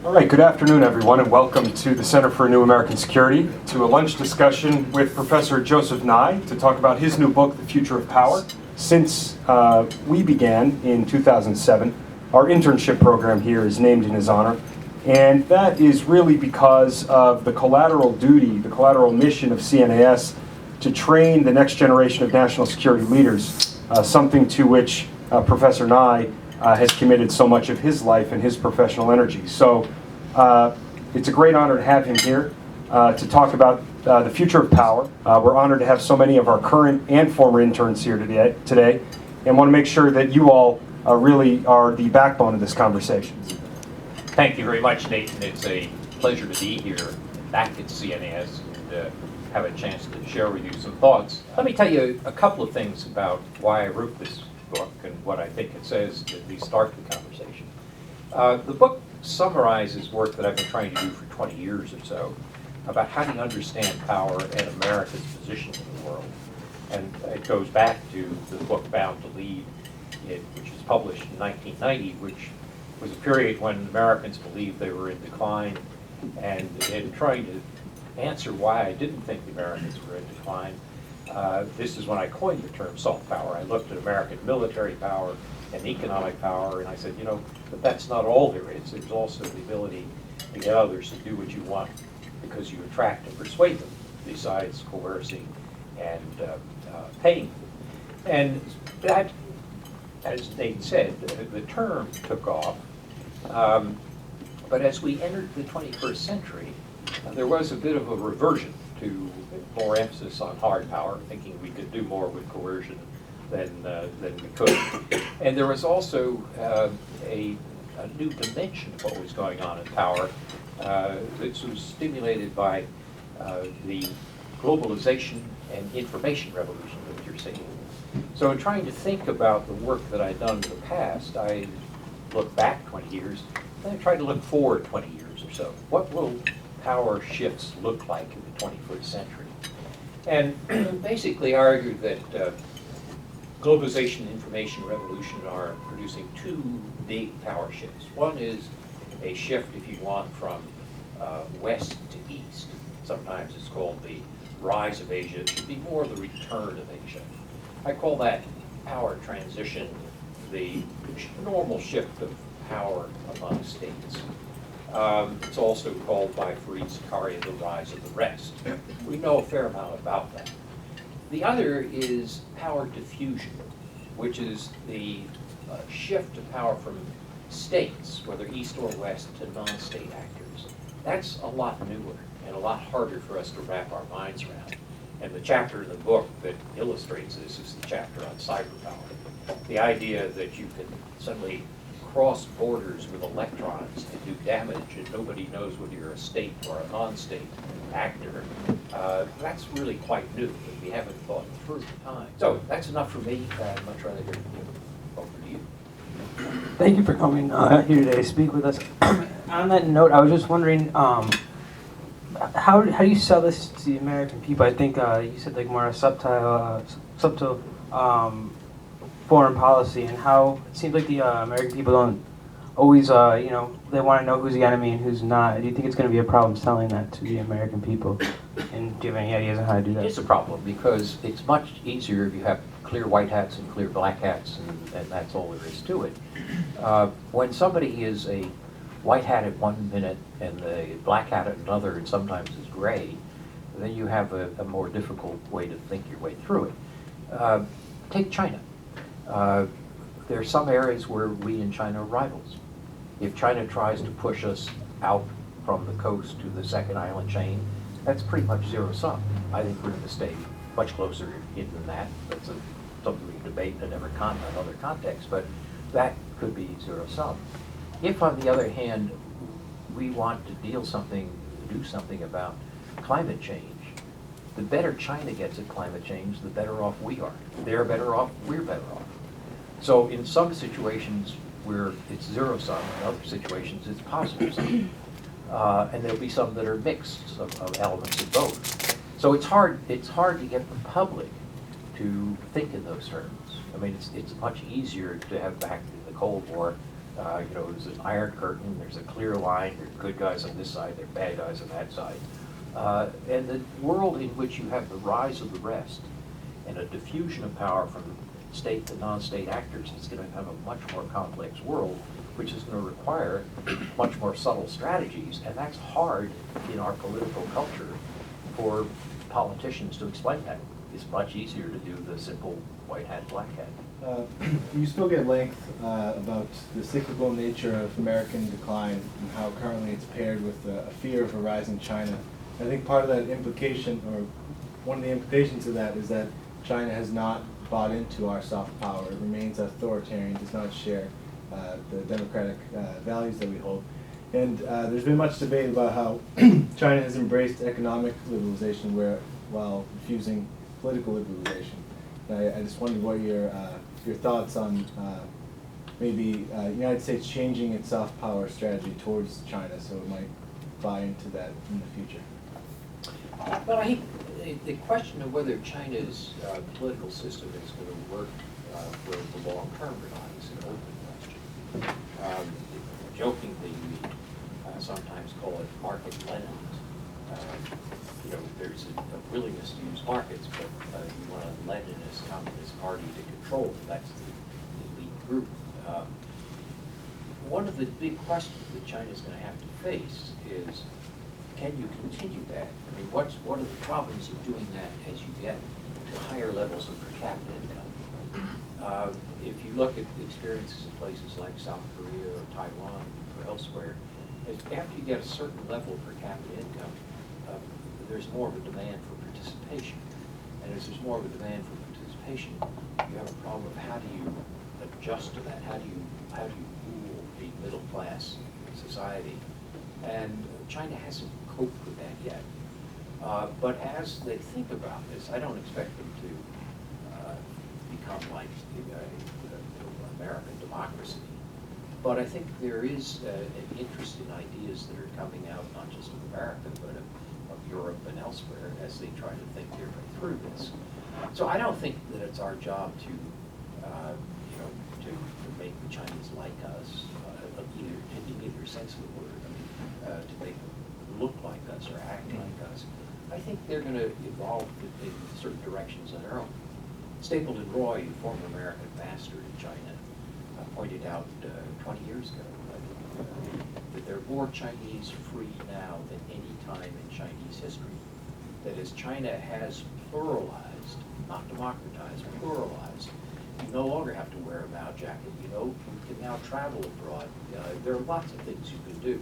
All right, good afternoon, everyone, and welcome to the Center for New American Security, to a lunch discussion with Professor Joseph Nye to talk about his new book, The Future of Power. Since we began in 2007, our internship program here is named in his honor, and that is really because of the collateral duty, the collateral mission of CNAS to train the next generation of national security leaders, something to which Professor Nye has committed so much of his life and his professional energy. So it's a great honor to have him here to talk about the future of power. We're honored to have so many of our current and former interns here today, and want to make sure that you all really are the backbone of this conversation. Thank you very much, Nathan. It's a pleasure to be here back at CNAS and have a chance to share with you some thoughts. Let me tell you a couple of things about why I wrote this book and what I think it says to at least start the conversation. The book summarizes work that I've been trying to do for 20 years or so about how do you understand power and America's position in the world. And it goes back to the book Bound to Lead, which was published in 1990, which was a period when Americans believed they were in decline, and in trying to answer why I didn't think the Americans were in decline, this is when I coined the term soft power. I looked at American military power and economic power, and I said, you know, but that's not all there is. There's also the ability to get others to do what you want because you attract and persuade them, besides coercing and paying them. And that, as Nate said, the term took off. But as we entered the 21st century, there was a bit of a reversion to more emphasis on hard power, thinking we could do more with coercion than we could. And there was also a new dimension of what was going on in power. This was stimulated by the globalization and information revolution that you're seeing. So in trying to think about the work that I'd done in the past, I looked back 20 years, and I tried to look forward 20 years or so. What will power shifts look like in the 21st century? And basically argued that globalization and information revolution are producing two big power shifts. One is a shift, if you want, from west to east. Sometimes it's called the rise of Asia. It should be more the return of Asia. I call that power transition the normal shift of power among states. It's also called by Fareed Zakaria the rise of the rest. We know a fair amount about that. The other is power diffusion, which is the shift of power from states, whether east or west, to non-state actors. That's a lot newer and a lot harder for us to wrap our minds around. And the chapter in the book that illustrates this is the chapter on cyber power. The idea that you can suddenly cross borders with electrons and do damage, and nobody knows whether you're a state or a non-state actor, that's really quite new, and we haven't thought through the time. So that's enough for me. I'd much rather hear from you. Over to you. Thank you for coming here today to speak with us. On that note, I was just wondering, how do you sell this to the American people? I think you said like more a subtle foreign policy, and how it seems like the American people don't always, they want to know who's the enemy and who's not. Do you think it's going to be a problem selling that to the American people? And do you have any ideas on how to do that? It's a problem because it's much easier if you have clear white hats and clear black hats, and that's all there is to it. When somebody is a white hat at one minute and the black hat at another, and sometimes is gray, then you have a more difficult way to think your way through it. Take China. There are some areas where we and China are rivals. If China tries to push us out from the coast to the second island chain, that's pretty much zero sum. I think we're going to stay much closer in than that. That's something we can debate in another context, but that could be zero sum. If, on the other hand, we want to do something about climate change, the better China gets at climate change, the better off we are. They're better off, we're better off. So in some situations where it's zero sum, in other situations it's positive sum. And there'll be some that are mixed of elements of both. So it's hard to get the public to think in those terms. I mean, it's much easier to have back in the Cold War There's an iron curtain, there's a clear line, there's good guys on this side, there are bad guys on that side. And the world in which you have the rise of the rest and a diffusion of power from state to non-state actors is going to become a much more complex world, which is going to require much more subtle strategies. And that's hard in our political culture for politicians to explain that. It's much easier to do the simple white hat, black hat. You spoke at length about the cyclical nature of American decline and how currently it's paired with a fear of a rising China. I think part of that implication, or one of the implications of that, is that China has not bought into our soft power. It remains authoritarian, does not share the democratic values that we hold. And there's been much debate about how China has embraced economic liberalization while refusing political liberalization. I just wondered what your thoughts on maybe the United States changing its soft power strategy towards China so it might buy into that in the future. Well, I think the question of whether China's political system is going to work for the long term or not is an open question. Jokingly, we sometimes call it market Lenin. There's a willingness to use markets, but you want a Leninist communist party to control. That's the elite group. One of the big questions that China's going to have to face is, can you continue that? I mean, what are the problems of doing that as you get to higher levels of per capita income? If you look at the experiences in places like South Korea or Taiwan or elsewhere, after you get a certain level of per capita income, there's more of a demand for participation. And as there's more of a demand for participation, you have a problem of how do you adjust to that? How do you rule a middle class society? And China hasn't coped with that yet. But as they think about this, I don't expect them to become like American democracy. But I think there is an interest in ideas that are coming out, not just of America, but of Europe and elsewhere, as they try to think their way through this. So I don't think that it's our job to make the Chinese like us, in either sense of the word. To make them look like us or act like us. I think they're going to evolve in certain directions on their own. Stapleton Roy, a former American ambassador in China, pointed out 20 years ago that there are more Chinese free now than any time in Chinese history. That as China has pluralized, not democratized, pluralized, you no longer have to wear a Mao jacket. You can now travel abroad. There are lots of things you can do.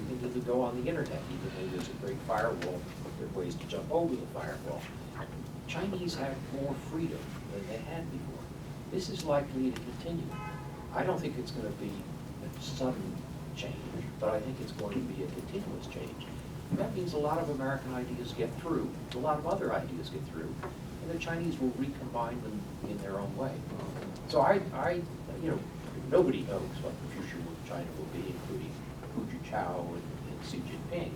You can go on the internet, even though there's a great firewall. There are ways to jump over the firewall. Chinese have more freedom than they had before. This is likely to continue. I don't think it's going to be a sudden change, but I think it's going to be a continuous change. And that means a lot of American ideas get through, a lot of other ideas get through, and the Chinese will recombine them in their own way. So nobody knows what the future of China will be, including Hu Jintao and Xi Jinping.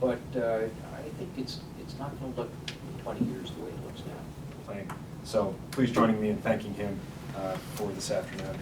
But I think it's not going to look in 20 years the way it looks now. So please join me in thanking him for this afternoon.